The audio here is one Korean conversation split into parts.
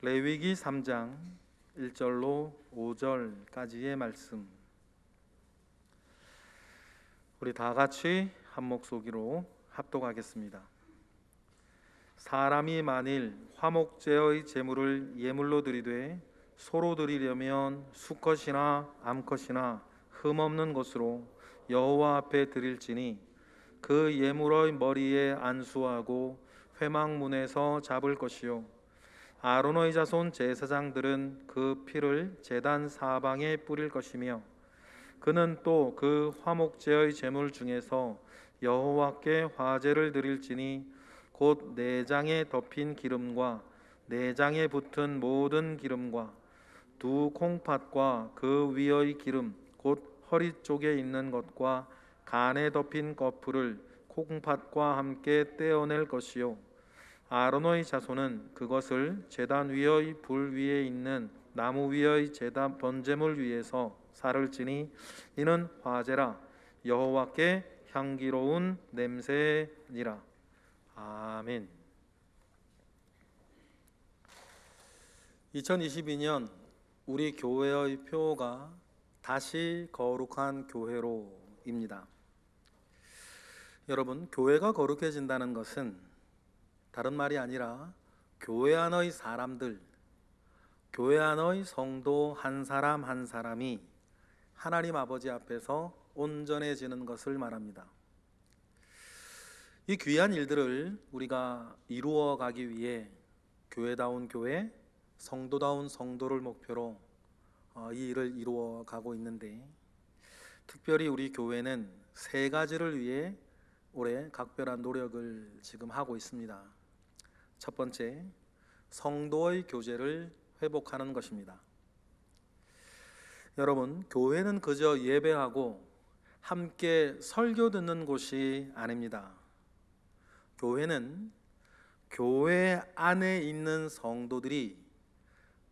레위기 3장 1절로 5절까지의 말씀, 우리 다 같이 한 목소리로 합독하겠습니다. 사람이 만일 화목제의 제물을 예물로 드리되 소로 드리려면 수컷이나 암컷이나 흠없는 것으로 여호와 앞에 드릴지니 그 예물의 머리에 안수하고 회막문에서 잡을 것이요 아론의 자손 제사장들은 그 피를 제단 사방에 뿌릴 것이며 그는 또 그 화목제의 제물 중에서 여호와께 화제를 드릴지니 곧 내장에 덮인 기름과 내장에 붙은 모든 기름과 두 콩팥과 그 위의 기름 곧 허리 쪽에 있는 것과 간에 덮인 거풀을 콩팥과 함께 떼어낼 것이요 아론의 자손은 그것을 제단 위의 불 위에 있는 나무 위의 제단 번제물 위에서 살을 찌니 이는 화제라 여호와께 향기로운 냄새니라. 아멘. 2022년 우리 교회의 표어가 다시 거룩한 교회로입니다. 여러분, 교회가 거룩해진다는 것은 다른 말이 아니라 교회 안의 사람들, 교회 안의 성도 한 사람 한 사람이 하나님 아버지 앞에서 온전해지는 것을 말합니다. 이 귀한 일들을 우리가 이루어 가기 위해 교회다운 교회, 성도다운 성도를 목표로 이 일을 이루어 가고 있는데, 특별히 우리 교회는 세 가지를 위해 올해 각별한 노력을 지금 하고 있습니다. 첫 번째, 성도의 교제를 회복하는 것입니다. 여러분, 교회는 그저 예배하고 함께 설교 듣는 곳이 아닙니다. 교회는 교회 안에 있는 성도들이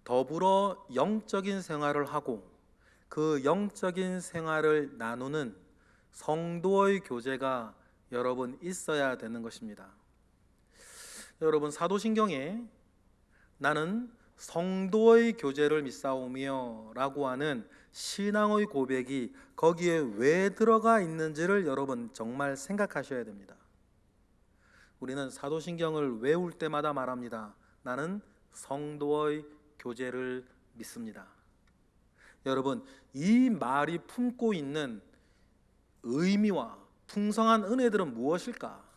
더불어 영적인 생활을 하고 그 영적인 생활을 나누는 성도의 교제가 여러분 있어야 되는 것입니다. 여러분, 사도신경에 나는 성도의 교제를 믿사오며 라고 하는 신앙의 고백이 거기에 왜 들어가 있는지를 여러분 정말 생각하셔야 됩니다. 우리는 사도신경을 외울 때마다 말합니다. 나는 성도의 교제를 믿습니다. 여러분, 이 말이 품고 있는 의미와 풍성한 은혜들은 무엇일까?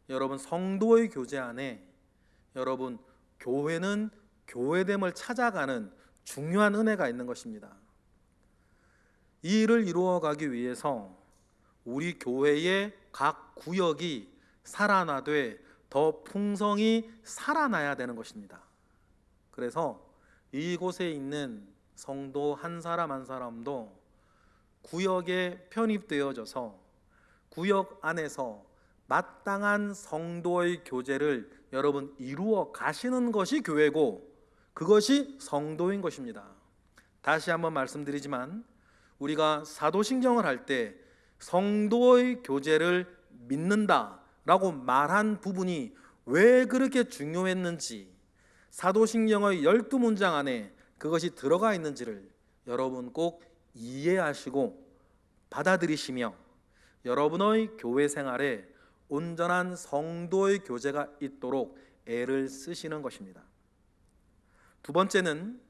여러분, 성도의 교제 안에 여러분 교회는 교회됨을 찾아가는 중요한 은혜가 있는 것입니다. 이 일을 이루어 가기 위해서 우리 교회의 각 구역이 살아나되 더 풍성히 살아나야 되는 것입니다. 그래서 이곳에 있는 성도 한 사람 한 사람도 구역에 편입되어져서 구역 안에서 마땅한 성도의 교제를 여러분 이루어 가시는 것이 교회고 그것이 성도인 것입니다. 다시 한번 말씀드리지만 우리가 사도신경을 할 때 성도의 교제를 믿는다라고 말한 부분이 왜 그렇게 중요했는지, 사도신경의 12문장 안에 그것이 들어가 있는지를 여러분 꼭 이해하시고 받아들이시며 여러분의 교회 생활에 온전한 성도의 교제가 있도록 애를 쓰시는 것입니다. 두 번째는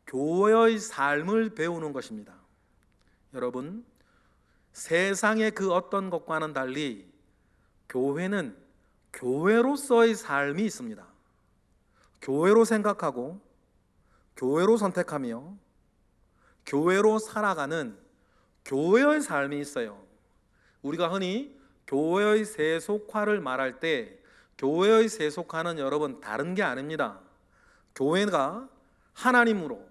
교회의 삶을 배우는 것입니다. 여러분, 세상의 그 어떤 것과는 달리 교회는 교회로서의 삶이 있습니다. 교회로 생각하고 교회로 선택하며 교회로 살아가는 교회의 삶이 있어요. 우리가 흔히 교회의 세속화를 말할 때 교회의 세속화는 여러분 다른 게 아닙니다. 교회가 하나님으로,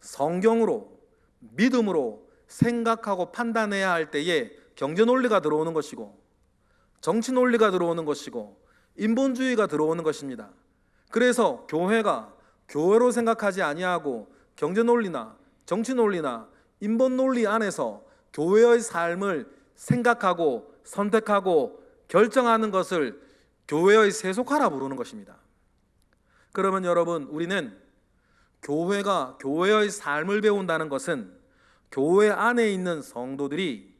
성경으로, 믿음으로 생각하고 판단해야 할 때에 경제 논리가 들어오는 것이고 정치 논리가 들어오는 것이고 인본주의가 들어오는 것입니다. 그래서 교회가 교회로 생각하지 아니하고 경제 논리나 정치 논리나 인본 논리 안에서 교회의 삶을 생각하고 선택하고 결정하는 것을 교회의 세속화라 부르는 것입니다. 그러면 여러분, 우리는 교회의 삶을 배운다는 것은 교회 안에 있는 성도들이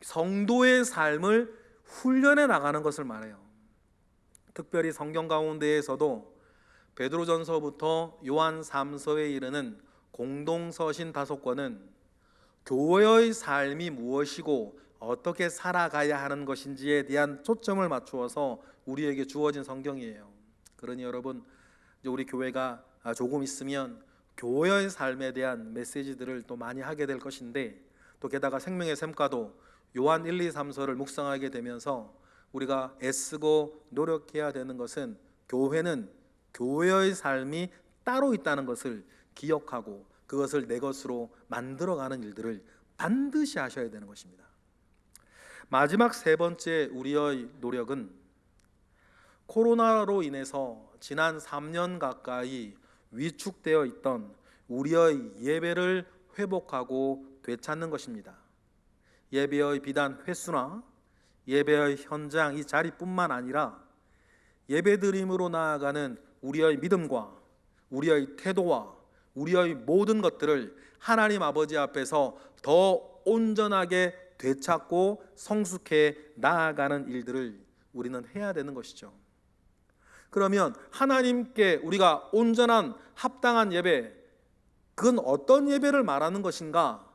성도의 삶을 훈련해 나가는 것을 말해요. 특별히 성경 가운데에서도 베드로전서부터 요한 3서에 이르는 공동서신 5권은 교회의 삶이 무엇이고 어떻게 살아가야 하는 것인지에 대한 초점을 맞추어서 우리에게 주어진 성경이에요. 그러니 여러분, 이제 우리 교회가 조금 있으면 교회의 삶에 대한 메시지들을 또 많이 하게 될 것인데, 또 게다가 생명의 샘과도 요한 1, 2, 3서를 묵상하게 되면서 우리가 애쓰고 노력해야 되는 것은 교회는 교회의 삶이 따로 있다는 것을 기억하고 그것을 내 것으로 만들어가는 일들을 반드시 하셔야 되는 것입니다. 마지막 세 번째 우리의 노력은 코로나로 인해서 지난 3년 가까이 위축되어 있던 우리의 예배를 회복하고 되찾는 것입니다. 예배의 비단 횟수나 예배의 현장, 이 자리뿐만 아니라 예배드림으로 나아가는 우리의 믿음과 우리의 태도와 우리의 모든 것들을 하나님 아버지 앞에서 더 온전하게 되찾고 성숙해 나아가는 일들을 우리는 해야 되는 것이죠. 그러면 하나님께 우리가 온전한 합당한 예배, 그건 어떤 예배를 말하는 것인가?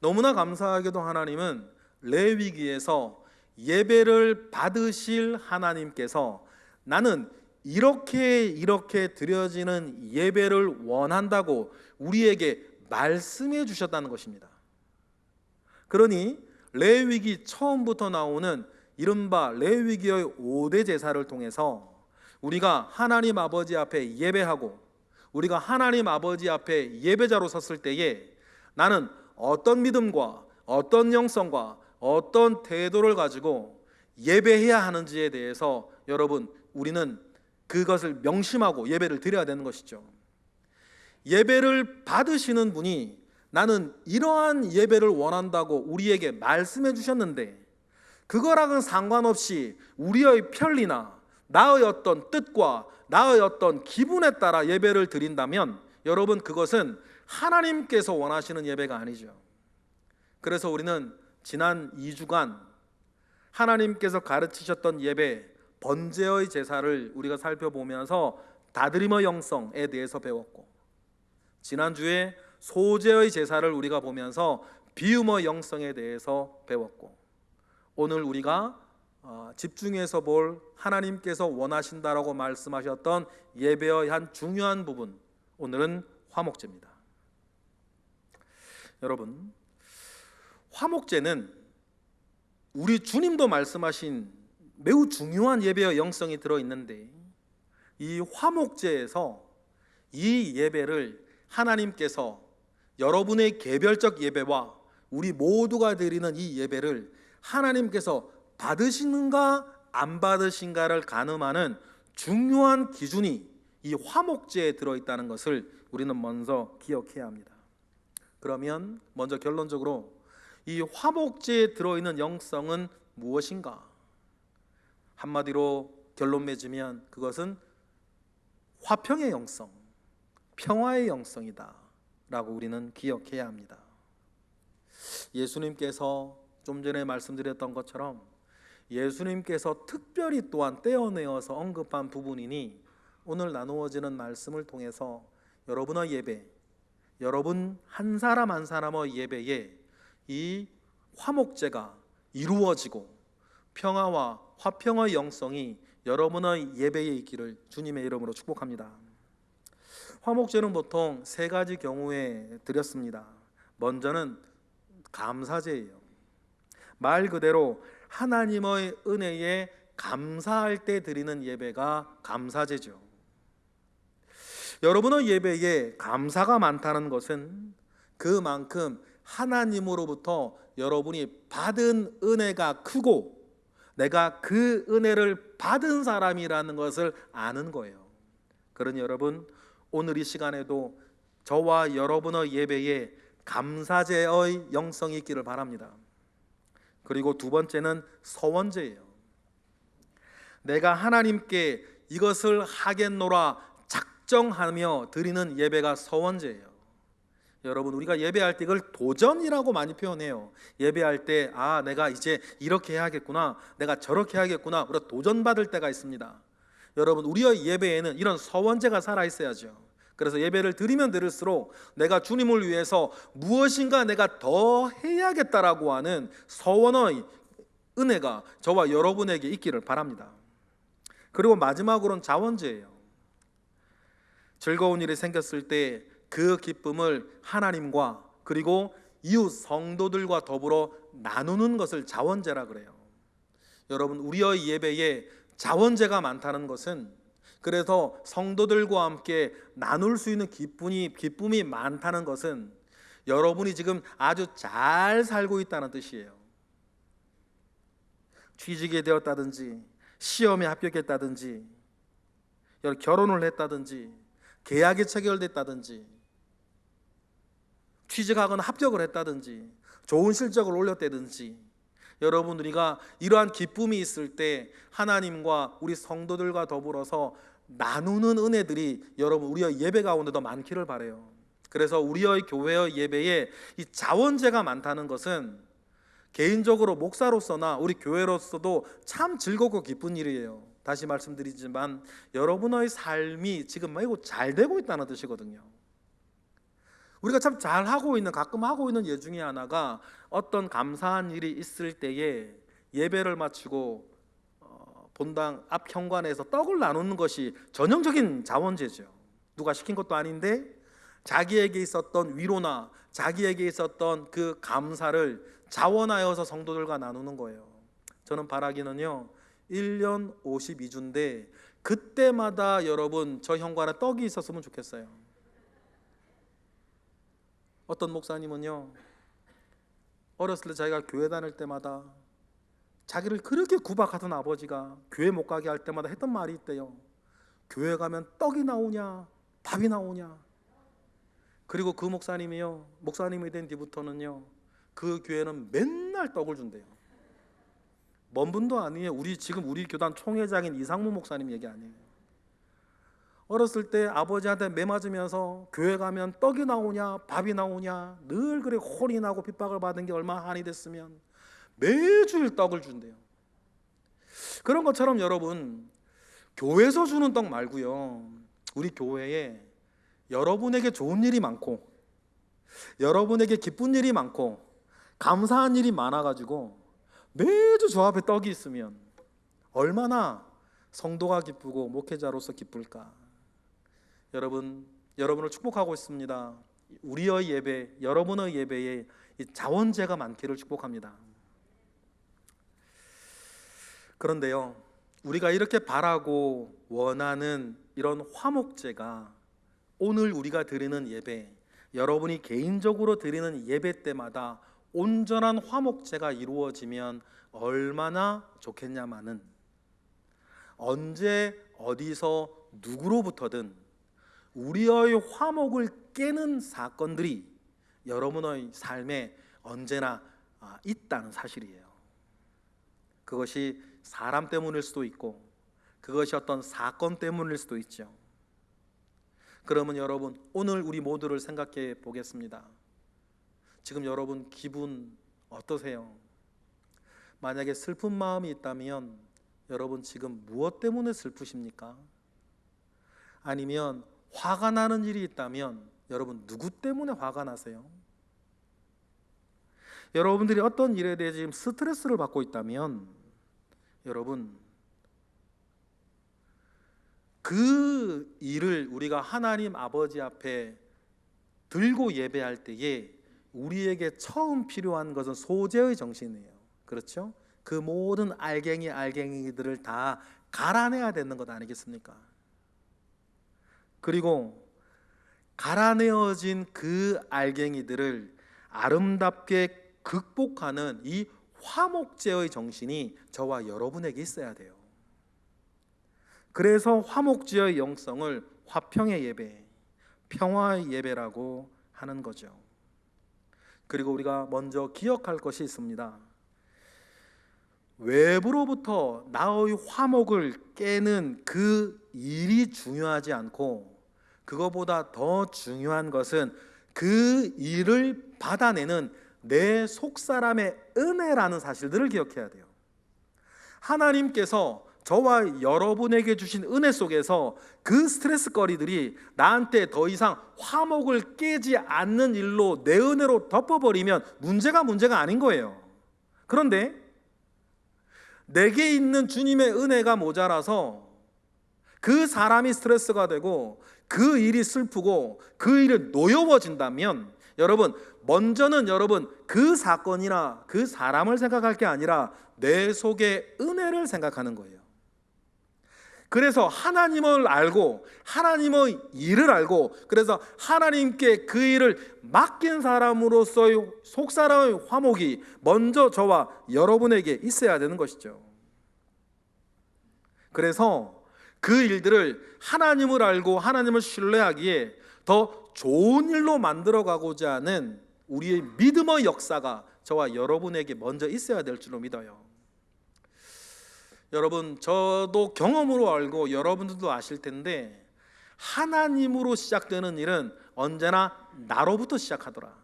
너무나 감사하게도 하나님은 레위기에서 예배를 받으실 하나님께서 나는 이렇게 드려지는 예배를 원한다고 우리에게 말씀해 주셨다는 것입니다. 그러니 레위기 처음부터 나오는 이른바 레위기의 5대 제사를 통해서 우리가 하나님 아버지 앞에 예배하고 우리가 하나님 아버지 앞에 예배자로 섰을 때에 나는 어떤 믿음과 어떤 영성과 어떤 태도를 가지고 예배해야 하는지에 대해서 여러분, 우리는 그것을 명심하고 예배를 드려야 되는 것이죠. 예배를 받으시는 분이 나는 이러한 예배를 원한다고 우리에게 말씀해 주셨는데, 그거랑은 상관없이 우리의 편리나 나의 어떤 뜻과 나의 어떤 기분에 따라 예배를 드린다면 여러분, 그것은 하나님께서 원하시는 예배가 아니죠. 그래서 우리는 지난 2주간 하나님께서 가르치셨던 예배, 번제의 제사를 우리가 살펴보면서 다드림의 영성에 대해서 배웠고, 지난주에 소제의 제사를 우리가 보면서 비움의 영성에 대해서 배웠고, 오늘 우리가 집중해서 볼 하나님께서 원하신다라고 말씀하셨던 예배의 한 중요한 부분, 오늘은 화목제입니다. 여러분, 화목제는 우리 주님도 말씀하신 매우 중요한 예배의 영성이 들어있는데, 이 화목제에서 이 예배를 하나님께서 여러분의 개별적 예배와 우리 모두가 드리는 이 예배를 하나님께서 받으시는가 안 받으신가를 가늠하는 중요한 기준이 이 화목제에 들어있다는 것을 우리는 먼저 기억해야 합니다. 그러면 먼저 결론적으로 이 화목제에 들어있는 영성은 무엇인가? 한마디로 결론 맺으면 그것은 화평의 영성, 평화의 영성이다 라고 우리는 기억해야 합니다. 예수님께서 좀 전에 말씀드렸던 것처럼 예수님께서 특별히 또한 떼어내어서 언급한 부분이니 오늘 나누어지는 말씀을 통해서 여러분의 예배, 여러분 한 사람 한 사람의 예배에 이 화목제가 이루어지고 평화와 화평의 영성이 여러분의 예배에 있기를 주님의 이름으로 축복합니다. 화목제는 보통 세 가지 경우에 드렸습니다. 먼저는 감사제예요. 말 그대로 하나님의 은혜에 감사할 때 드리는 예배가 감사제죠. 여러분의 예배에 감사가 많다는 것은 그만큼 하나님으로부터 여러분이 받은 은혜가 크고 내가 그 은혜를 받은 사람이라는 것을 아는 거예요. 그러니 여러분, 오늘 이 시간에도 저와 여러분의 예배에 감사제의 영성이 있기를 바랍니다. 그리고 두 번째는 서원제예요. 내가 하나님께 이것을 하겠노라 작정하며 드리는 예배가 서원제예요. 여러분, 우리가 예배할 때 이걸 도전이라고 많이 표현해요. 예배할 때 내가 이제 이렇게 해야겠구나, 내가 저렇게 해야겠구나, 우리가 도전받을 때가 있습니다. 여러분, 우리의 예배에는 이런 서원제가 살아있어야죠. 그래서 예배를 드리면 드릴수록 내가 주님을 위해서 무엇인가 내가 더 해야겠다라고 하는 서원의 은혜가 저와 여러분에게 있기를 바랍니다. 그리고 마지막으로는 자원제예요. 즐거운 일이 생겼을 때 그 기쁨을 하나님과 그리고 이웃 성도들과 더불어 나누는 것을 자원제라 그래요. 여러분, 우리의 예배에 자원제가 많다는 것은, 그래서 성도들과 함께 나눌 수 있는 기쁨이 많다는 것은 여러분이 지금 아주 잘 살고 있다는 뜻이에요. 취직이 되었다든지, 시험에 합격했다든지, 결혼을 했다든지, 계약이 체결됐다든지, 취직하거나 합격을 했다든지, 좋은 실적을 올렸다든지, 여러분, 우리가 이러한 기쁨이 있을 때 하나님과 우리 성도들과 더불어서 나누는 은혜들이 여러분 우리의 예배 가운데도 많기를 바라요. 그래서 우리의 교회의 예배에 이 자원제가 많다는 것은 개인적으로 목사로서나 우리 교회로서도 참 즐겁고 기쁜 일이에요. 다시 말씀드리지만 여러분의 삶이 지금 매우 잘 되고 있다는 뜻이거든요. 우리가 참 잘하고 있는, 가끔 하고 있는 예 중에 하나가 어떤 감사한 일이 있을 때에 예배를 마치고 본당 앞 현관에서 떡을 나누는 것이 전형적인 자원제죠. 누가 시킨 것도 아닌데 자기에게 있었던 위로나 자기에게 있었던 그 감사를 자원하여서 성도들과 나누는 거예요. 저는 바라기는요, 1년 52주인데 그때마다 여러분 저 현관에 떡이 있었으면 좋겠어요. 어떤 목사님은요, 어렸을 때 자기가 교회 다닐 때마다 자기를 그렇게 구박하던 아버지가 교회 못 가게 할 때마다 했던 말이 있대요. 교회 가면 떡이 나오냐 밥이 나오냐. 그리고 그 목사님이요, 목사님이 된 뒤부터는요, 그 교회는 맨날 떡을 준대요. 먼 분도 아니에요. 지금 우리 교단 총회장인 이상무 목사님 얘기 아니에요. 어렸을 때 아버지한테 매 맞으면서 교회 가면 떡이 나오냐 밥이 나오냐 늘 그래 혼이 나고 핍박을 받은 게 얼마나 한이 됐으면 매주일 떡을 준대요. 그런 것처럼 여러분, 교회에서 주는 떡 말고요, 우리 교회에 여러분에게 좋은 일이 많고 여러분에게 기쁜 일이 많고 감사한 일이 많아가지고 매주 저 앞에 떡이 있으면 얼마나 성도가 기쁘고 목회자로서 기쁠까. 여러분을 축복하고 있습니다. 우리의 예배, 여러분의 예배에 이 자원제가 많기를 축복합니다. 그런데요, 우리가 이렇게 바라고 원하는 이런 화목제가 오늘 우리가 드리는 예배, 여러분이 개인적으로 드리는 예배 때마다 온전한 화목제가 이루어지면 얼마나 좋겠냐마는, 언제 어디서 누구로부터든 우리의 화목을 깨는 사건들이 여러분의 삶에 언제나 있다는 사실이에요. 그것이 사람 때문일 수도 있고 그것이 어떤 사건 때문일 수도 있죠. 그러면 여러분, 오늘 우리 모두를 생각해 보겠습니다. 지금 여러분 기분 어떠세요? 만약에 슬픈 마음이 있다면 여러분 지금 무엇 때문에 슬프십니까? 아니면 화가 나는 일이 있다면 여러분 누구 때문에 화가 나세요? 여러분들이 어떤 일에 대해 지금 스트레스를 받고 있다면 여러분 그 일을 우리가 하나님 아버지 앞에 들고 예배할 때에 우리에게 처음 필요한 것은 소재의 정신이에요. 그렇죠? 그 모든 알갱이들을 다 갈아내야 되는 것 아니겠습니까? 그리고 갈아내어진 그 알갱이들을 아름답게 극복하는 이 화목제의 정신이 저와 여러분에게 있어야 돼요. 그래서 화목제의 영성을 화평의 예배, 평화의 예배라고 하는 거죠. 그리고 우리가 먼저 기억할 것이 있습니다. 외부로부터 나의 화목을 깨는 그 일이 중요하지 않고, 그거보다 더 중요한 것은 그 일을 받아내는 내 속사람의 은혜라는 사실들을 기억해야 돼요. 하나님께서 저와 여러분에게 주신 은혜 속에서 그 스트레스거리들이 나한테 더 이상 화목을 깨지 않는 일로 내 은혜로 덮어버리면 문제가 아닌 거예요. 그런데 내게 있는 주님의 은혜가 모자라서 그 사람이 스트레스가 되고 그 일이 슬프고 그 일이 노여워진다면, 여러분, 먼저는 그 사건이나 그 사람을 생각할 게 아니라 내 속의 은혜를 생각하는 거예요. 그래서 하나님을 알고 하나님의 일을 알고, 그래서 하나님께 그 일을 맡긴 사람으로서의 속사람의 화목이 먼저 저와 여러분에게 있어야 되는 것이죠. 그래서 그 일들을 하나님을 알고 하나님을 신뢰하기에 더 좋은 일로 만들어가고자 하는 우리의 믿음의 역사가 저와 여러분에게 먼저 있어야 될 줄로 믿어요. 여러분, 저도 경험으로 알고 여러분들도 아실 텐데, 하나님으로 시작되는 일은 언제나 나로부터 시작하더라.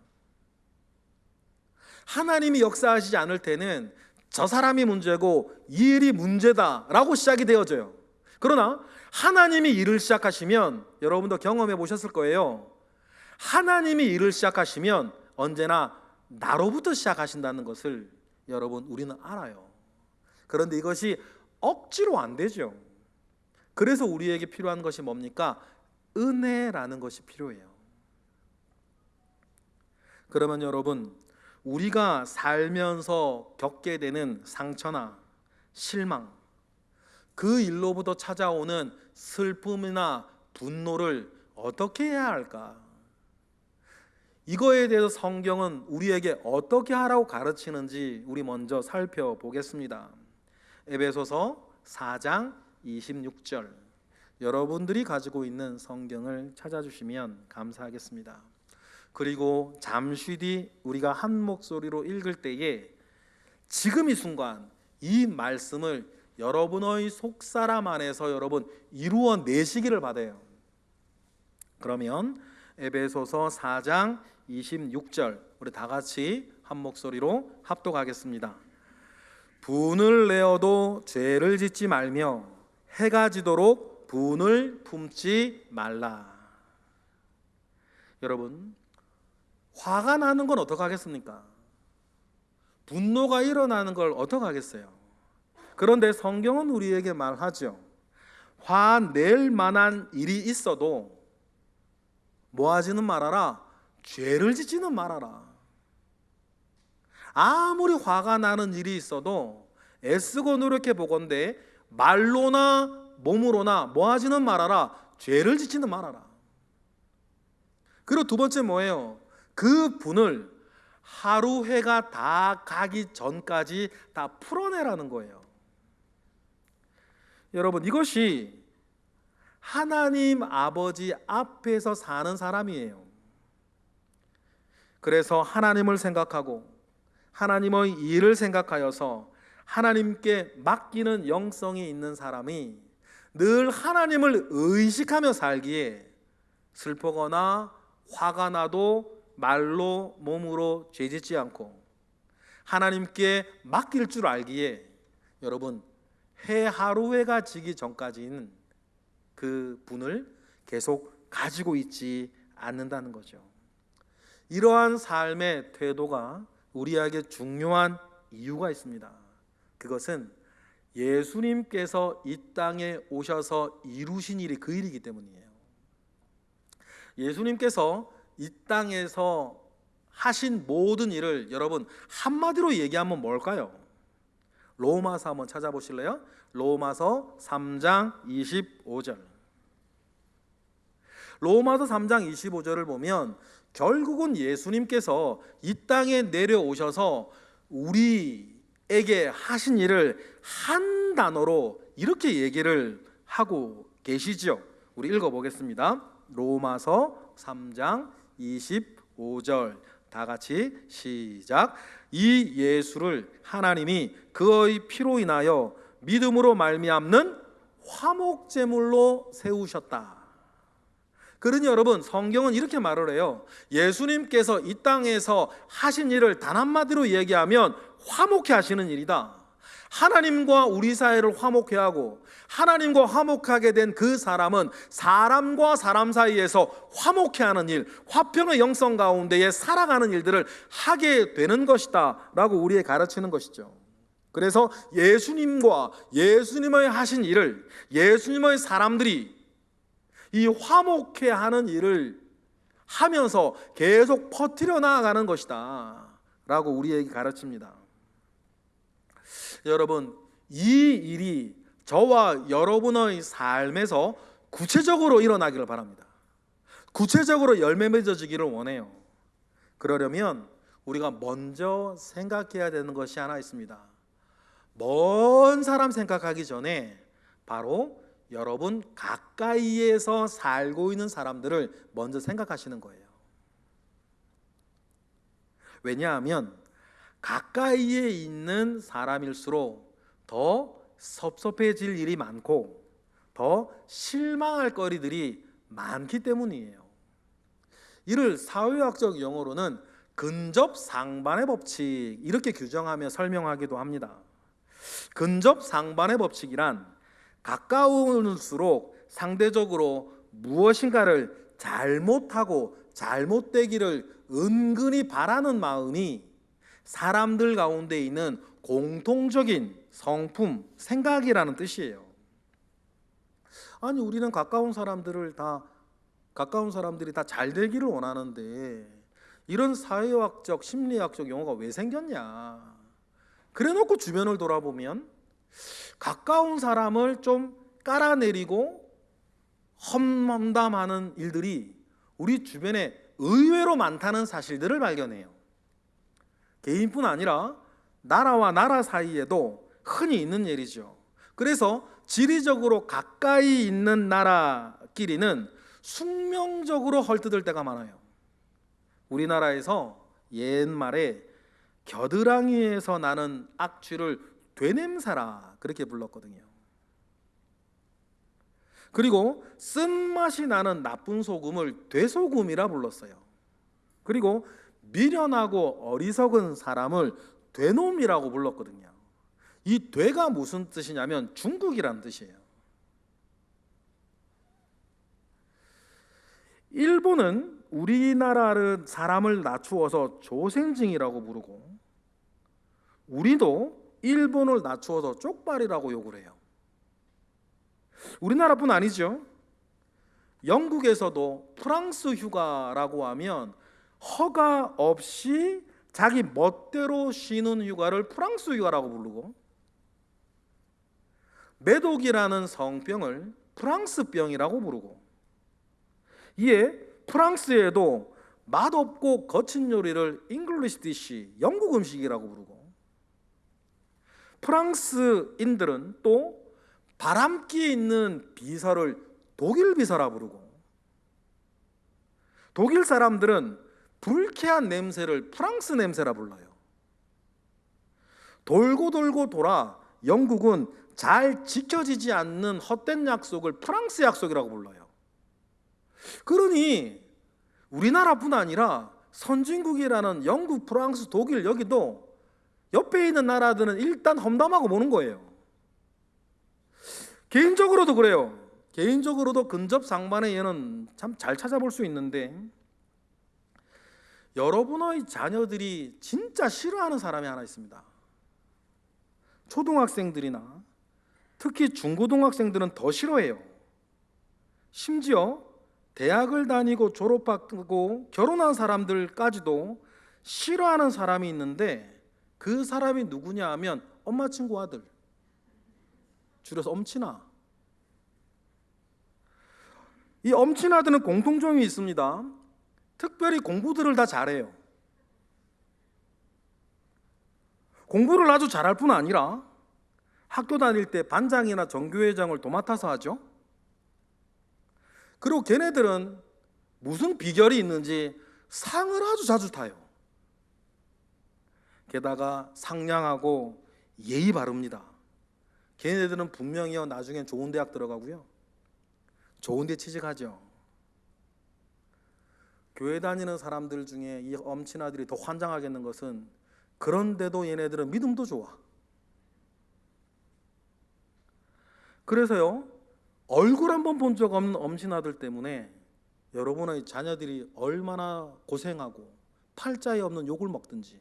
하나님이 역사하시지 않을 때는 저 사람이 문제고 이 일이 문제다라고 시작이 되어져요. 그러나 하나님이 일을 시작하시면, 여러분도 경험해 보셨을 거예요. 하나님이 일을 시작하시면 언제나 나로부터 시작하신다는 것을 여러분, 우리는 알아요. 그런데 이것이 억지로 안 되죠. 그래서 우리에게 필요한 것이 뭡니까? 은혜라는 것이 필요해요. 그러면 여러분, 우리가 살면서 겪게 되는 상처나 실망, 그 일로부터 찾아오는 슬픔이나 분노를 어떻게 해야 할까? 이거에 대해서 성경은 우리에게 어떻게 하라고 가르치는지 우리 먼저 살펴보겠습니다. 에베소서 4장 26절, 여러분들이 가지고 있는 성경을 찾아주시면 감사하겠습니다. 그리고 잠시 뒤 우리가 한 목소리로 읽을 때에 지금 이 순간 이 말씀을 여러분의 속사람 안에서 여러분 이루어내시기를 바라요. 그러면 에베소서 4장 26절 우리 다 같이 한 목소리로 합독하겠습니다. 분을 내어도 죄를 짓지 말며 해가 지도록 분을 품지 말라. 여러분, 화가 나는 건 어떡하겠습니까? 분노가 일어나는 걸 어떡하겠어요? 그런데 성경은 우리에게 말하죠. 화낼 만한 일이 있어도 뭐 하지는 말아라? 죄를 짓지는 말아라. 아무리 화가 나는 일이 있어도 애쓰고 노력해 보건대 말로나 몸으로나 뭐 하지는 말아라? 죄를 짓지는 말아라. 그리고 두 번째 뭐예요? 그 분을 하루 해가 다 가기 전까지 다 풀어내라는 거예요. 여러분, 이것이 하나님 아버지 앞에서 사는 사람이에요. 그래서 하나님을 생각하고 하나님의 일을 생각하여서 하나님께 맡기는 영성이 있는 사람이 늘 하나님을 의식하며 살기에 슬프거나 화가 나도 말로 몸으로 죄짓지 않고 하나님께 맡길 줄 알기에 여러분, 해 하루해가 지기 전까지는 그 분을 계속 가지고 있지 않는다는 거죠. 이러한 삶의 태도가 우리에게 중요한 이유가 있습니다. 그것은 예수님께서 이 땅에 오셔서 이루신 일이 그 일이기 때문이에요. 예수님께서 이 땅에서 하신 모든 일을 여러분 한마디로 얘기하면 뭘까요? 로마서 한번 찾아보실래요? 로마서 3장 25절. 로마서 3장 25절을 보면 결국은 예수님께서 이 땅에 내려오셔서 우리에게 하신 일을 한 단어로 이렇게 얘기를 하고 계시죠. 우리 읽어보겠습니다. 로마서 3장 25절 다 같이 시작. 이 예수를 하나님이 그의 피로 인하여 믿음으로 말미암는 화목제물로 세우셨다. 그러니 여러분, 성경은 이렇게 말을 해요. 예수님께서 이 땅에서 하신 일을 단 한마디로 얘기하면 화목해 하시는 일이다. 하나님과 우리 사이를 화목해 하고 하나님과 화목하게 된 그 사람은 사람과 사람 사이에서 화목해 하는 일, 화평의 영성 가운데에 살아가는 일들을 하게 되는 것이다 라고 우리에게 가르치는 것이죠. 그래서 예수님과 예수님의 하신 일을, 예수님의 사람들이 이 화목해 하는 일을 하면서 계속 퍼뜨려 나아가는 것이다 라고 우리에게 가르칩니다. 여러분, 이 일이 저와 여러분의 삶에서 구체적으로 일어나기를 바랍니다. 구체적으로 열매 맺어지기를 원해요. 그러려면 우리가 먼저 생각해야 되는 것이 하나 있습니다. 먼 사람 생각하기 전에 바로 여러분 가까이에서 살고 있는 사람들을 먼저 생각하시는 거예요. 왜냐하면 가까이에 있는 사람일수록 더 섭섭해질 일이 많고 더 실망할 거리들이 많기 때문이에요. 이를 사회학적 용어로는 근접상반의 법칙, 이렇게 규정하며 설명하기도 합니다. 근접상반의 법칙이란 가까울수록 상대적으로 무엇인가를 잘못하고 잘못되기를 은근히 바라는 마음이 사람들 가운데 있는 공통적인 성품, 생각이라는 뜻이에요. 아니, 우리는 가까운 사람들이 다 잘 되기를 원하는데 이런 사회학적, 심리학적 용어가 왜 생겼냐? 그래놓고 주변을 돌아보면 가까운 사람을 좀 깔아내리고 험담하는 일들이 우리 주변에 의외로 많다는 사실들을 발견해요. 개인뿐 아니라 나라와 나라 사이에도 흔히 있는 일이죠. 그래서 지리적으로 가까이 있는 나라끼리는 숙명적으로 헐뜯을 때가 많아요. 우리나라에서 옛말에 겨드랑이에서 나는 악취를 되냄새라 그렇게 불렀거든요. 그리고 쓴맛이 나는 나쁜 소금을 되소금이라 불렀어요. 그리고 미련하고 어리석은 사람을 되놈이라고 불렀거든요. 이 되가 무슨 뜻이냐면 중국이라는 뜻이에요. 일본은 우리나라를 사람을 낮추어서 조생징이라고 부르고 우리도 일본을 낮추어서 쪽발이라고 욕을 해요. 우리나라뿐 아니죠. 영국에서도 프랑스 휴가라고 하면 허가 없이 자기 멋대로 쉬는 휴가를 프랑스 휴가라고 부르고 메독이라는 성병을 프랑스병이라고 부르고 이에 프랑스에도 맛없고 거친 요리를 잉글리시 디시, 영국 음식이라고 부르고 프랑스인들은 또 바람기에 있는 비서를 독일 비서라 부르고 독일 사람들은 불쾌한 냄새를 프랑스 냄새라 불러요. 돌고 돌고 돌아 영국은 잘 지켜지지 않는 헛된 약속을 프랑스 약속이라고 불러요. 그러니 우리나라뿐 아니라 선진국이라는 영국, 프랑스, 독일 여기도 옆에 있는 나라들은 일단 험담하고 보는 거예요. 개인적으로도 그래요. 개인적으로도 근접상반의 예는 참 잘 찾아볼 수 있는데 여러분의 자녀들이 진짜 싫어하는 사람이 하나 있습니다. 초등학생들이나 특히 중고등학생들은 더 싫어해요. 심지어 대학을 다니고 졸업하고 결혼한 사람들까지도 싫어하는 사람이 있는데 그 사람이 누구냐 하면 엄마 친구 아들, 줄여서 엄친아. 이 엄친아들은 공통점이 있습니다. 특별히 공부들을 다 잘해요. 공부를 아주 잘할 뿐 아니라 학교 다닐 때 반장이나 전교회장을 도맡아서 하죠. 그리고 걔네들은 무슨 비결이 있는지 상을 아주 자주 타요. 게다가 상냥하고 예의 바릅니다. 걔네들은 분명히요 나중엔 좋은 대학 들어가고요 좋은 데 취직하죠. 교회 다니는 사람들 중에 이 엄친아들이 더 환장하겠는 것은 그런데도 얘네들은 믿음도 좋아. 그래서요 얼굴 한번 본 적 없는 엄친아들 때문에 여러분의 자녀들이 얼마나 고생하고 팔자에 없는 욕을 먹든지.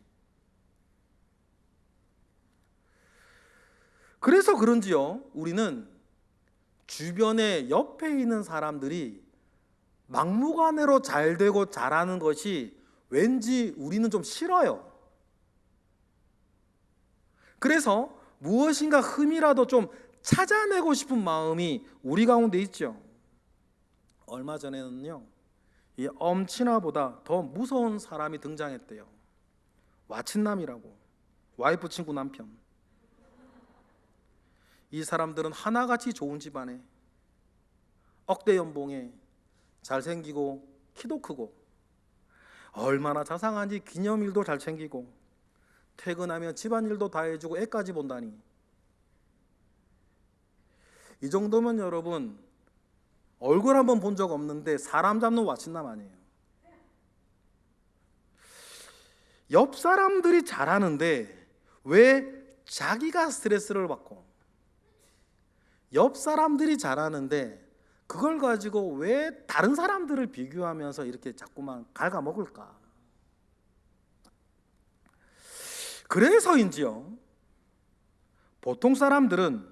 그래서 그런지요 우리는 주변에 옆에 있는 사람들이 막무가내로 잘 되고 잘하는 것이 왠지 우리는 좀 싫어요. 그래서 무엇인가 흠이라도 좀 찾아내고 싶은 마음이 우리 가운데 있죠. 얼마 전에는요 이 엄친아보다 더 무서운 사람이 등장했대요. 와친남이라고. 와이프 친구 남편. 이 사람들은 하나같이 좋은 집안에 억대 연봉에 잘생기고 키도 크고 얼마나 자상한지 기념일도 잘 챙기고 퇴근하면 집안일도 다 해주고 애까지 본다니. 이 정도면 여러분 얼굴 한번 본 적 없는데 사람 잡는 와친남 아니에요. 옆 사람들이 잘하는데 왜 자기가 스트레스를 받고 옆 사람들이 잘하는데 그걸 가지고 왜 다른 사람들을 비교하면서 이렇게 자꾸만 갉아먹을까? 그래서인지요 보통 사람들은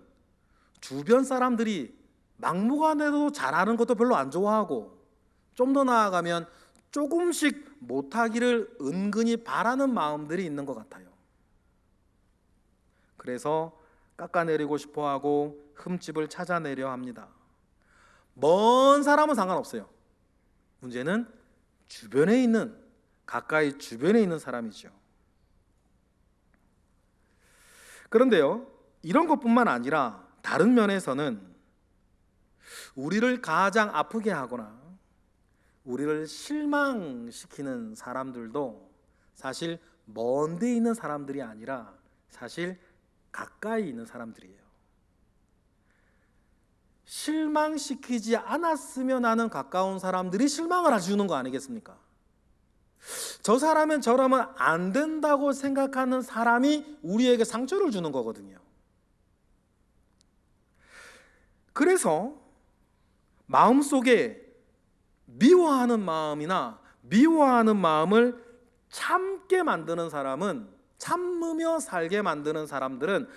주변 사람들이 막무가내로 잘하는 것도 별로 안 좋아하고 좀 더 나아가면 조금씩 못하기를 은근히 바라는 마음들이 있는 것 같아요. 그래서 깎아내리고 싶어하고 흠집을 찾아내려 합니다. 먼 사람은 상관없어요. 문제는 주변에 있는, 가까이 주변에 있는 사람이죠. 그런데요 이런 것뿐만 아니라 다른 면에서는 우리를 가장 아프게 하거나 우리를 실망시키는 사람들도 사실 먼 데 있는 사람들이 아니라 사실 가까이 있는 사람들이에요. 실망시키지 않았으면 하는 가까운 사람들이 실망을 해주는 거 아니겠습니까? 저 사람은 저라면 안 된다고 생각하는 사람이 우리에게 상처를 주는 거거든요. 그래서 마음속에 미워하는 마음이나 미워하는 마음을 참게 만드는 사람은, 참으며 살게 만드는 사람들은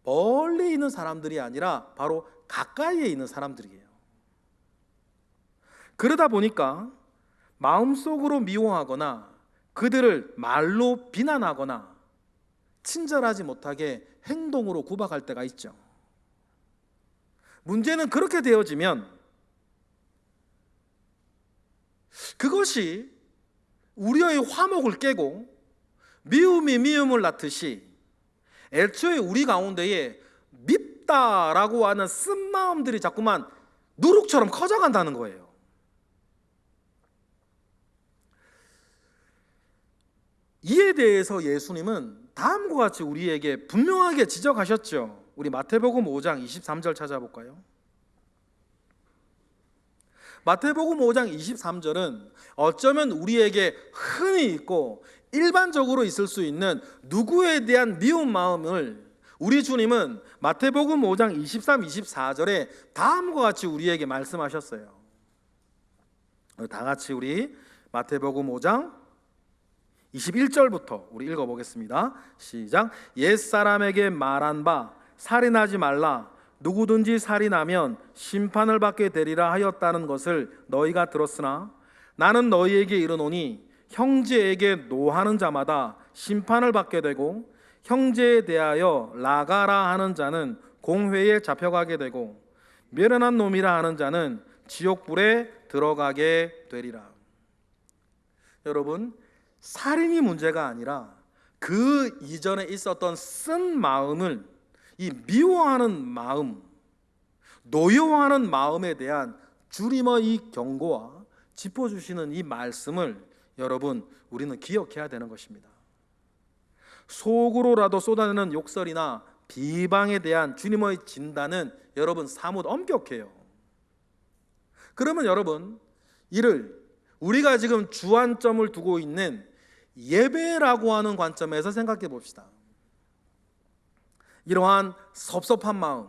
멀리 있는 사람들이 아니라 바로 가까이에 있는 사람들이에요. 그러다 보니까 마음속으로 미워하거나 그들을 말로 비난하거나 친절하지 못하게 행동으로 구박할 때가 있죠. 문제는 그렇게 되어지면 그것이 우리의 화목을 깨고 미움이 미움을 낳듯이 애초에 우리 가운데에 밉다라고 하는 쓴마음들이 자꾸만 누룩처럼 커져간다는 거예요. 이에 대해서 예수님은 다음과 같이 우리에게 분명하게 지적하셨죠. 우리 마태복음 5장 23절 찾아볼까요? 마태복음 5장 23절은 어쩌면 우리에게 흔히 있고 일반적으로 있을 수 있는 누구에 대한 미운 마음을 우리 주님은 마태복음 5장 23, 24절에 다음과 같이 우리에게 말씀하셨어요. 다 같이 우리 마태복음 5장 21절부터 우리 읽어보겠습니다. 시작. 옛사람에게 말한 바 살인하지 말라. 누구든지 살인하면 심판을 받게 되리라 하였다는 것을 너희가 들었으나 나는 너희에게 이르노니 형제에게 노하는 자마다 심판을 받게 되고 형제에 대하여 나가라 하는 자는 공회에 잡혀가게 되고 미련한 놈이라 하는 자는 지옥불에 들어가게 되리라. 여러분, 살인이 문제가 아니라 그 이전에 있었던 쓴 마음을, 이 미워하는 마음, 노여워하는 마음에 대한 주님의 이 경고와 짚어주시는 이 말씀을 여러분 우리는 기억해야 되는 것입니다. 속으로라도 쏟아내는 욕설이나 비방에 대한 주님의 진단은 여러분 사뭇 엄격해요. 그러면 여러분, 이를 우리가 지금 주안점을 두고 있는 예배라고 하는 관점에서 생각해 봅시다. 이러한 섭섭한 마음,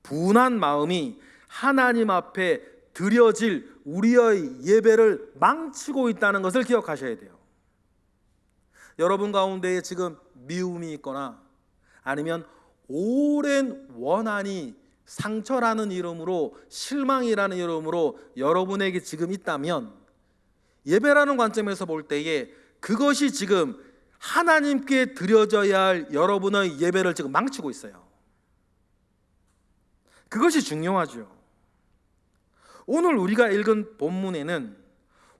분한 마음이 하나님 앞에 드려질 우리의 예배를 망치고 있다는 것을 기억하셔야 돼요. 여러분 가운데에 지금 미움이 있거나 아니면 오랜 원한이 상처라는 이름으로, 실망이라는 이름으로 여러분에게 지금 있다면, 예배라는 관점에서 볼 때에 그것이 지금 하나님께 드려져야 할 여러분의 예배를 지금 망치고 있어요. 그것이 중요하죠. 오늘 우리가 읽은 본문에는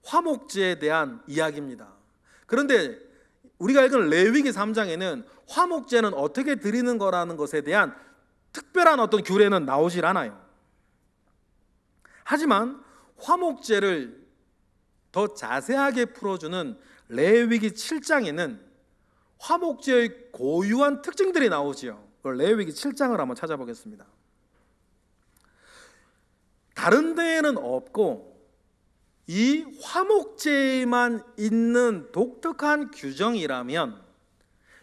화목제에 대한 이야기입니다. 그런데 우리가 읽은 레위기 3장에는 화목제는 어떻게 드리는 거라는 것에 대한 특별한 어떤 규례는 나오질 않아요. 하지만 화목제를 더 자세하게 풀어주는 레위기 7장에는 화목제의 고유한 특징들이 나오지요. 레위기 7장을 한번 찾아보겠습니다. 다른 데에는 없고 이 화목제에만 있는 독특한 규정이라면,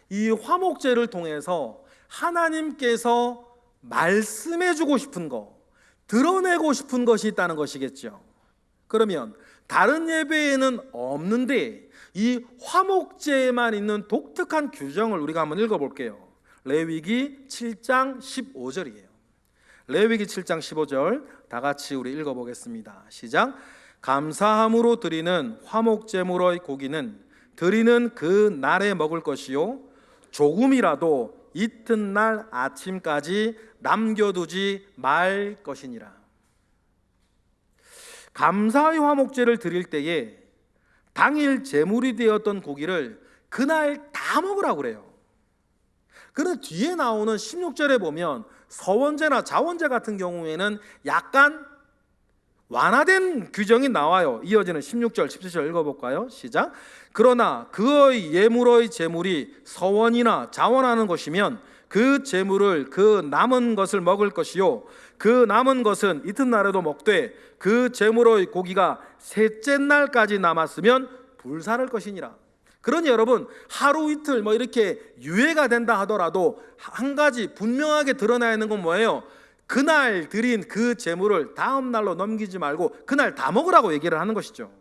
이 화목제를 통해서 하나님께서 말씀해 주고 싶은 거, 드러내고 싶은 것이 있다는 것이겠죠. 그러면 다른 예배에는 없는데 이 화목제에만 있는 독특한 규정을 우리가 한번 읽어볼게요. 레위기 7장 15절이에요. 레위기 7장 15절 다 같이 우리 읽어보겠습니다. 시작. 감사함으로 드리는 화목제물의 고기는 드리는 그 날에 먹을 것이요 조금이라도 이튿날 아침까지 남겨두지 말 것이니라. 감사의 화목제를 드릴 때에 당일 제물이 되었던 고기를 그날 다 먹으라고 그래요. 그런데 뒤에 나오는 16절에 보면 서원제나 자원제 같은 경우에는 약간 완화된 규정이 나와요. 이어지는 16절, 17절 읽어볼까요? 시작. 그러나 그의 예물의 제물이 서원이나 자원하는 것이면 그 제물을 그 남은 것을 먹을 것이요 그 남은 것은 이튿날에도 먹되 그 제물의 고기가 셋째 날까지 남았으면 불살할 것이니라. 그러니 여러분, 하루 이틀 이렇게 유예가 된다 하더라도 한 가지 분명하게 드러나야 하는 건 뭐예요? 그날 드린 그 제물을 다음 날로 넘기지 말고 그날 다 먹으라고 얘기를 하는 것이죠.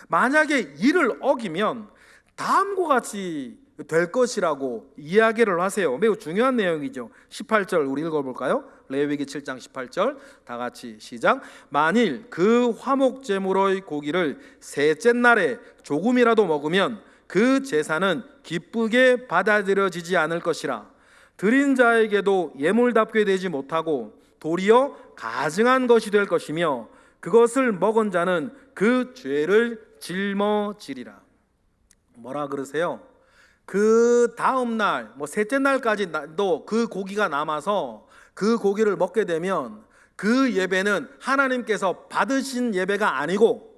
만약에 이를 어기면 다음과 같이 될 것이라고 이야기를 하세요. 매우 중요한 내용이죠. 18절 우리 읽어볼까요? 레위기 7장 18절 다 같이 시작. 만일 그 화목제물의 고기를 셋째 날에 조금이라도 먹으면 그 제사는 기쁘게 받아들여지지 않을 것이라. 드린 자에게도 예물답게 되지 못하고 도리어 가증한 것이 될 것이며 그것을 먹은 자는 그 죄를 짊어지리라. 뭐라 그러세요? 그 다음 날, 셋째 날까지도 그 고기가 남아서 그 고기를 먹게 되면 그 예배는 하나님께서 받으신 예배가 아니고,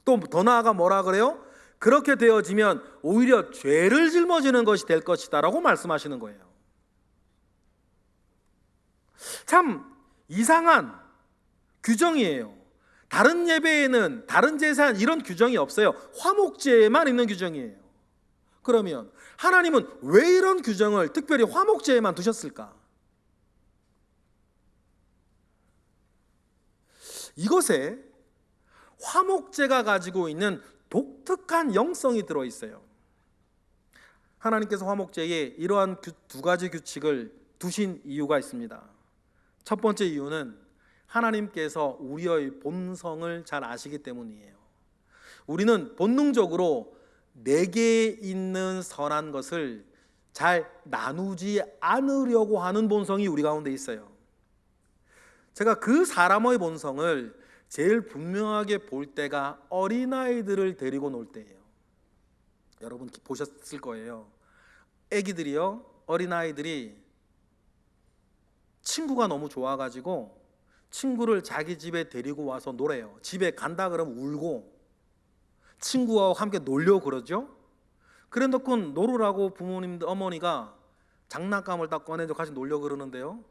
또 더 나아가 뭐라 그래요? 그렇게 되어지면 오히려 죄를 짊어지는 것이 될 것이다 라고 말씀하시는 거예요. 참 이상한 규정이에요. 다른 예배에는, 다른 제사는 이런 규정이 없어요. 화목제에만 있는 규정이에요. 그러면 하나님은 왜 이런 규정을 특별히 화목제에만 두셨을까? 이것에 화목제가 가지고 있는 독특한 영성이 들어있어요. 하나님께서 화목제에 이러한 두 가지 규칙을 두신 이유가 있습니다. 첫 번째 이유는 하나님께서 우리의 본성을 잘 아시기 때문이에요. 우리는 본능적으로 내게 있는 선한 것을 잘 나누지 않으려고 하는 본성이 우리 가운데 있어요. 제가 그 사람의 본성을 제일 분명하게 볼 때가 어린아이들을 데리고 놀 때예요. 여러분 보셨을 거예요. 애기들이요, 어린아이들이 친구가 너무 좋아가지고 친구를 자기 집에 데리고 와서 놀아요. 집에 간다 그러면 울고 친구와 함께 놀려고 그러죠. 그래 놓고 놀으라고 부모님들 어머니가 장난감을 딱 꺼내서 같이 놀려 그러는데요,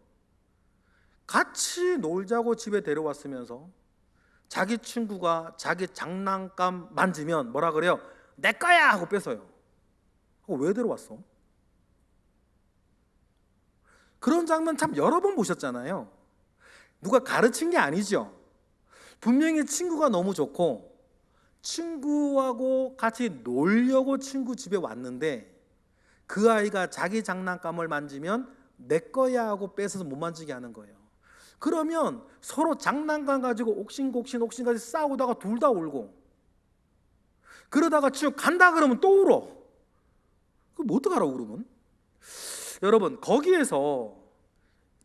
같이 놀자고 집에 데려왔으면서 자기 친구가 자기 장난감 만지면 뭐라 그래요? 내 거야! 하고 뺏어요. 왜 데려왔어? 그런 장면 참 여러 번 보셨잖아요. 누가 가르친 게 아니죠. 분명히 친구가 너무 좋고 친구하고 같이 놀려고 친구 집에 왔는데 그 아이가 자기 장난감을 만지면 내 거야 하고 뺏어서 못 만지게 하는 거예요. 그러면 서로 장난감 가지고 옥신각신 싸우다가 둘 다 울고, 그러다가 쭉 간다 그러면 또 울어. 그럼 어떡하라고 그러면? 여러분, 거기에서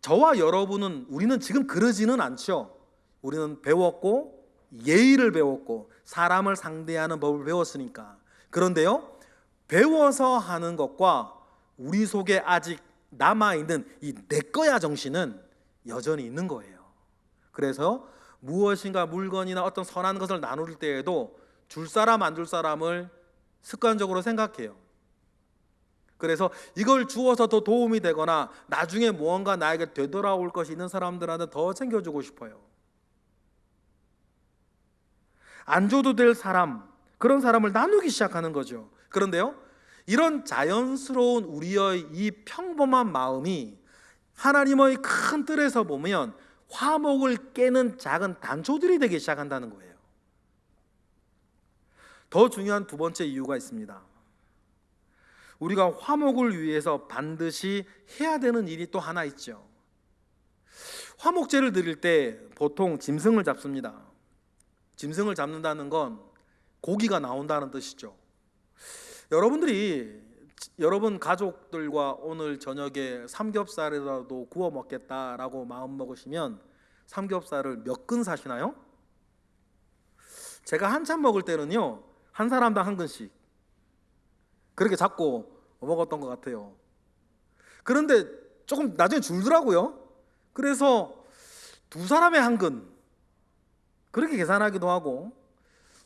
저와 여러분은, 우리는 지금 그러지는 않죠. 우리는 배웠고 예의를 배웠고 사람을 상대하는 법을 배웠으니까. 그런데요, 배워서 하는 것과 우리 속에 아직 남아있는 이 내 거야 정신은 여전히 있는 거예요. 그래서 무엇인가 물건이나 어떤 선한 것을 나눌 때에도 줄 사람 안 줄 사람을 습관적으로 생각해요. 그래서 이걸 주어서 더 도움이 되거나 나중에 무언가 나에게 되돌아올 것이 있는 사람들한테 더 챙겨주고 싶어요. 안 줘도 될 사람, 그런 사람을 나누기 시작하는 거죠. 그런데요, 이런 자연스러운 우리의 이 평범한 마음이 하나님의 큰 틀에서 보면 화목을 깨는 작은 단초들이 되기 시작한다는 거예요. 더 중요한 두 번째 이유가 있습니다. 우리가 화목을 위해서 반드시 해야 되는 일이 또 하나 있죠. 화목제를 드릴 때 보통 짐승을 잡습니다. 짐승을 잡는다는 건 고기가 나온다는 뜻이죠. 여러분 가족들과 오늘 저녁에 삼겹살이라도 구워 먹겠다라고 마음 먹으시면 삼겹살을 몇 근 사시나요? 제가 한참 먹을 때는요, 한 사람당 한 근씩 그렇게 잡고 먹었던 것 같아요. 그런데 조금 나중에 줄더라고요. 그래서 두 사람에 한 근 그렇게 계산하기도 하고,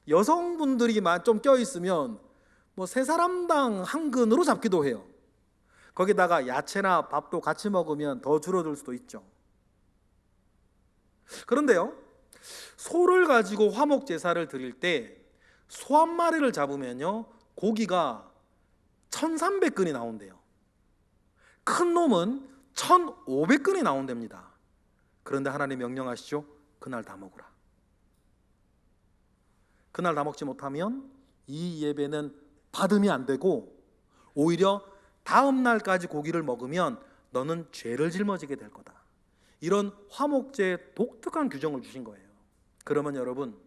여성분들이만 좀 껴있으면 뭐 세 사람당 한 근으로 잡기도 해요. 거기다가 야채나 밥도 같이 먹으면 더 줄어들 수도 있죠. 그런데요, 소를 가지고 화목 제사를 드릴 때 소 한 마리를 잡으면요, 고기가 1300근이 나온대요. 큰 놈은 1500근이 나온답니다. 그런데 하나님 명령하시죠. 그날 다 먹으라. 그날 다 먹지 못하면 이 예배는 받음이 안 되고 오히려 다음 날까지 고기를 먹으면 너는 죄를 짊어지게 될 거다. 이런 화목제의 독특한 규정을 주신 거예요. 그러면 여러분,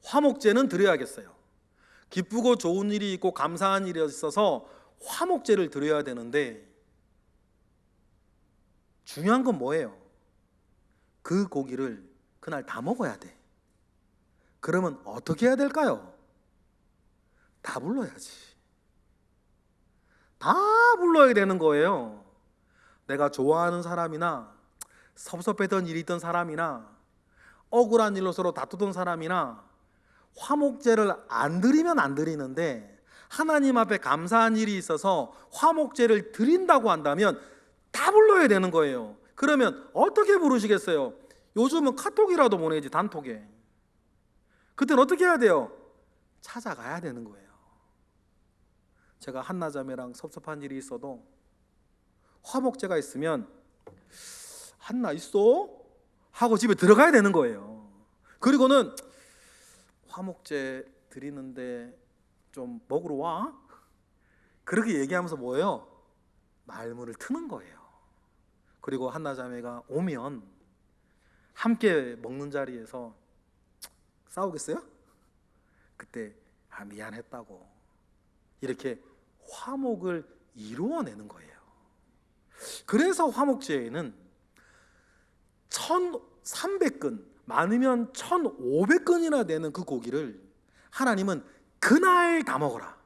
화목제는 드려야겠어요. 기쁘고 좋은 일이 있고 감사한 일이 있어서 화목제를 드려야 되는데, 중요한 건 뭐예요? 그 고기를 그날 다 먹어야 돼. 그러면 어떻게 해야 될까요? 다 불러야지. 다 불러야 되는 거예요. 내가 좋아하는 사람이나 섭섭했던 일이 있던 사람이나 억울한 일로 서로 다투던 사람이나 화목제를 안 드리면 안 드리는데 하나님 앞에 감사한 일이 있어서 화목제를 드린다고 한다면 다 불러야 되는 거예요. 그러면 어떻게 부르시겠어요? 요즘은 카톡이라도 보내지, 단톡에. 그때는 어떻게 해야 돼요? 찾아가야 되는 거예요. 제가 한나자매랑 섭섭한 일이 있어도 화목제가 있으면 한나 있어? 하고 집에 들어가야 되는 거예요. 그리고는 화목제 드리는데 좀 먹으러 와? 그렇게 얘기하면서 뭐예요? 말문을 트는 거예요. 그리고 한나자매가 오면 함께 먹는 자리에서 싸우겠어요? 그때 미안했다고 이렇게 화목을 이루어내는 거예요. 그래서 화목제에는 1300근, 많으면 1500근이나 되는 그 고기를 하나님은 그날 다 먹어라.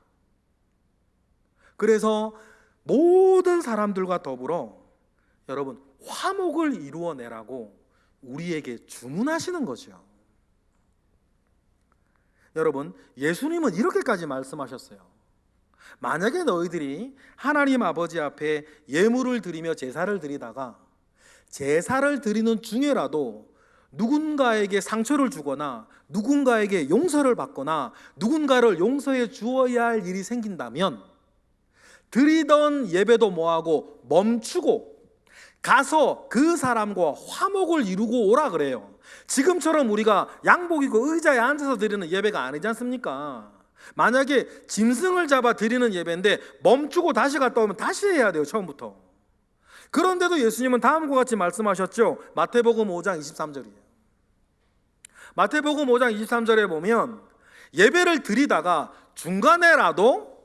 그래서 모든 사람들과 더불어 여러분 화목을 이루어내라고 우리에게 주문하시는 거죠. 여러분, 예수님은 이렇게까지 말씀하셨어요. 만약에 너희들이 하나님 아버지 앞에 예물을 드리며 제사를 드리다가 제사를 드리는 중에라도 누군가에게 상처를 주거나 누군가에게 용서를 받거나 누군가를 용서해 주어야 할 일이 생긴다면 드리던 예배도 뭐하고 멈추고 가서 그 사람과 화목을 이루고 오라 그래요. 지금처럼 우리가 양복 입고 의자에 앉아서 드리는 예배가 아니지 않습니까? 만약에 짐승을 잡아 드리는 예배인데 멈추고 다시 갔다 오면 다시 해야 돼요, 처음부터. 그런데도 예수님은 다음과 같이 말씀하셨죠. 마태복음 5장 23절이에요. 마태복음 5장 23절에 보면 예배를 드리다가 중간에라도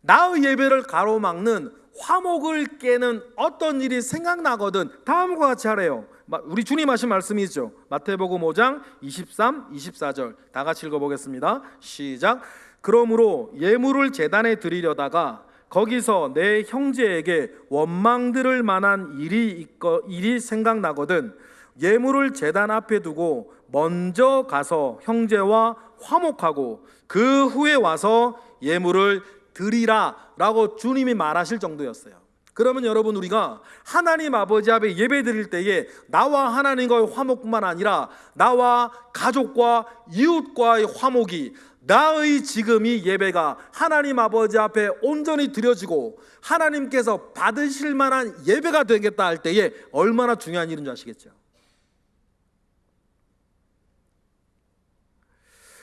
나의 예배를 가로막는 화목을 깨는 어떤 일이 생각나거든 다음과 같이 하래요. 우리 주님 하신 말씀이죠. 마태복음 5장 23, 24절 다 같이 읽어보겠습니다. 시작. 그러므로 예물을 제단에 드리려다가 거기서 내 형제에게 원망 들을 만한 일이 생각나거든 예물을 제단 앞에 두고 먼저 가서 형제와 화목하고 그 후에 와서 예물을 드리라 라고 주님이 말하실 정도였어요. 그러면 여러분, 우리가 하나님 아버지 앞에 예배 드릴 때에 나와 하나님과의 화목뿐만 아니라 나와 가족과 이웃과의 화목이, 나의 지금 이 예배가 하나님 아버지 앞에 온전히 드려지고 하나님께서 받으실 만한 예배가 되겠다 할 때에 얼마나 중요한 일인 줄 아시겠죠?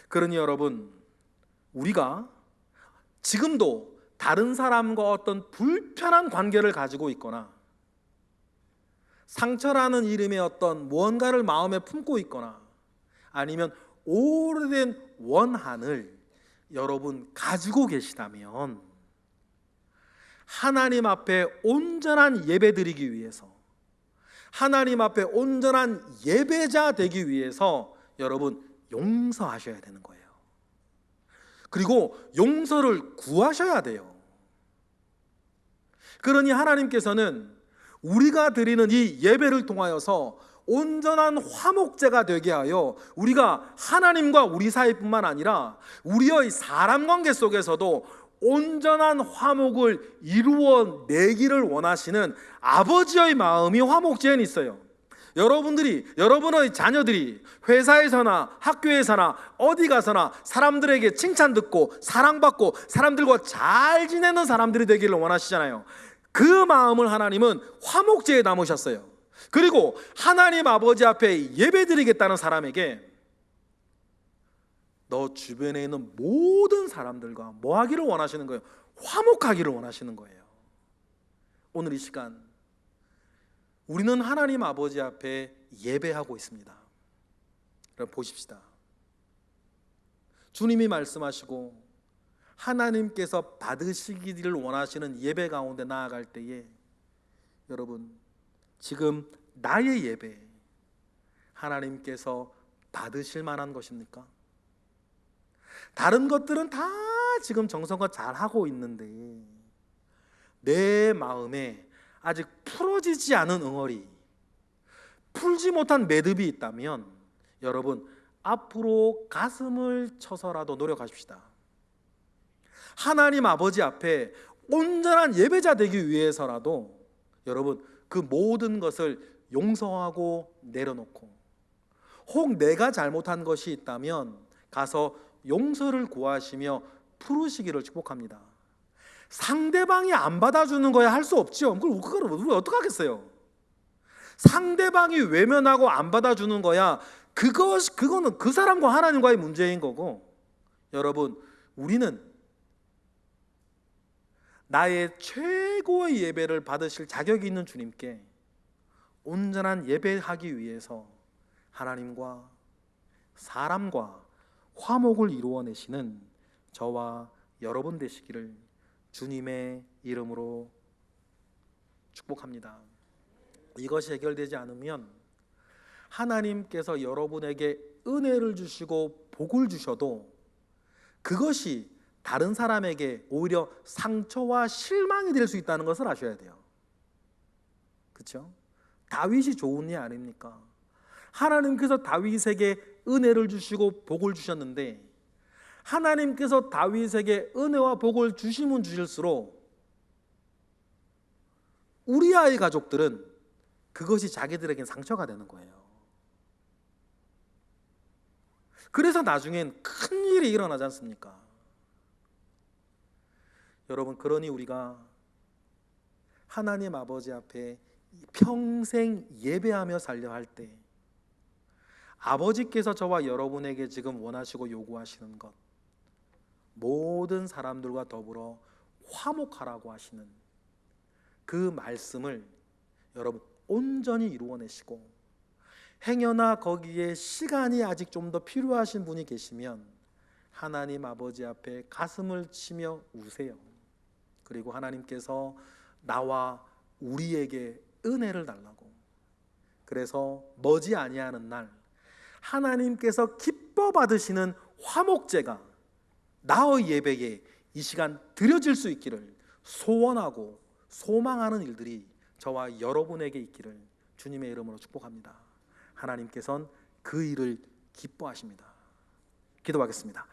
그러니 여러분, 우리가 지금도 다른 사람과 어떤 불편한 관계를 가지고 있거나 상처라는 이름의 어떤 무언가를 마음에 품고 있거나 아니면 오래된 원한을 여러분 가지고 계시다면 하나님 앞에 온전한 예배 드리기 위해서, 하나님 앞에 온전한 예배자 되기 위해서 여러분 용서하셔야 되는 거예요. 그리고 용서를 구하셔야 돼요. 그러니 하나님께서는 우리가 드리는 이 예배를 통하여서 온전한 화목제가 되게 하여 우리가 하나님과 우리 사이뿐만 아니라 우리의 사람 관계 속에서도 온전한 화목을 이루어 내기를 원하시는 아버지의 마음이 화목제에 있어요. 여러분의 자녀들이 회사에서나 학교에서나 어디 가서나 사람들에게 칭찬 듣고 사랑받고 사람들과 잘 지내는 사람들이 되기를 원하시잖아요. 그 마음을 하나님은 화목제에 담으셨어요. 그리고 하나님 아버지 앞에 예배드리겠다는 사람에게 너 주변에 있는 모든 사람들과 뭐 하기를 원하시는 거예요? 화목하기를 원하시는 거예요. 오늘 이 시간 우리는 하나님 아버지 앞에 예배하고 있습니다. 여러분 보십시다. 주님이 말씀하시고 하나님께서 받으시기를 원하시는 예배 가운데 나아갈 때에 여러분, 지금 나의 예배 하나님께서 받으실 만한 것입니까? 다른 것들은 다 지금 정성껏 잘 하고 있는데 내 마음에 아직 풀어지지 않은 응어리, 풀지 못한 매듭이 있다면 여러분 앞으로 가슴을 쳐서라도 노력하십시다. 하나님 아버지 앞에 온전한 예배자 되기 위해서라도 여러분 그 모든 것을 용서하고 내려놓고, 혹 내가 잘못한 것이 있다면 가서 용서를 구하시며 풀으시기를 축복합니다. 상대방이 안 받아주는 거야 할 수 없죠. 그걸 우리가 어떡하겠어요? 상대방이 외면하고 안 받아주는 거야, 그거는 그 사람과 하나님과의 문제인 거고, 여러분 우리는 나의 최고의 예배를 받으실 자격이 있는 주님께 온전한 예배하기 위해서 하나님과 사람과 화목을 이루어내시는 저와 여러분 되시기를 주님의 이름으로 축복합니다. 이것이 해결되지 않으면 하나님께서 여러분에게 은혜를 주시고 복을 주셔도 그것이 다른 사람에게 오히려 상처와 실망이 될 수 있다는 것을 아셔야 돼요. 그렇죠? 다윗이 좋은 예 아닙니까? 하나님께서 다윗에게 은혜를 주시고 복을 주셨는데 하나님께서 다윗에게 은혜와 복을 주시면 주실수록 우리아의 가족들은 그것이 자기들에겐 상처가 되는 거예요. 그래서 나중엔 큰 일이 일어나지 않습니까? 여러분, 그러니 우리가 하나님 아버지 앞에 평생 예배하며 살려 할 때 아버지께서 저와 여러분에게 지금 원하시고 요구하시는 것, 모든 사람들과 더불어 화목하라고 하시는 그 말씀을 여러분 온전히 이루어내시고, 행여나 거기에 시간이 아직 좀 더 필요하신 분이 계시면 하나님 아버지 앞에 가슴을 치며 우세요. 그리고 하나님께서 나와 우리에게 은혜를 달라고, 그래서 머지 아니하는 날 하나님께서 기뻐 받으시는 화목제가 나의 예배에 이 시간 드려질 수 있기를 소원하고 소망하는 일들이 저와 여러분에게 있기를 주님의 이름으로 축복합니다. 하나님께서는 그 일을 기뻐하십니다. 기도하겠습니다.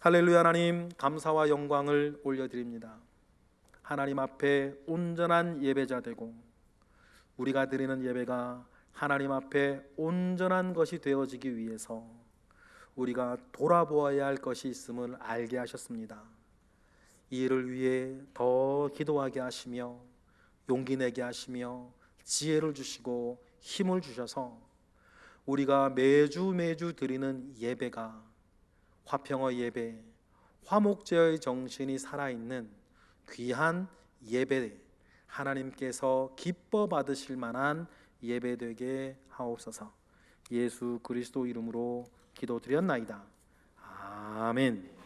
할렐루야. 하나님, 감사와 영광을 올려드립니다. 하나님 앞에 온전한 예배자 되고 우리가 드리는 예배가 하나님 앞에 온전한 것이 되어지기 위해서 우리가 돌아보아야 할 것이 있음을 알게 하셨습니다. 이 일을 위해 더 기도하게 하시며 용기 내게 하시며 지혜를 주시고 힘을 주셔서 우리가 매주 드리는 예배가 화평의 예배, 화목제의 정신이 살아있는 귀한 예배, 하나님께서 기뻐 받으실 만한 예배 되게 하옵소서. 예수 그리스도 이름으로 기도드렸나이다. 아멘.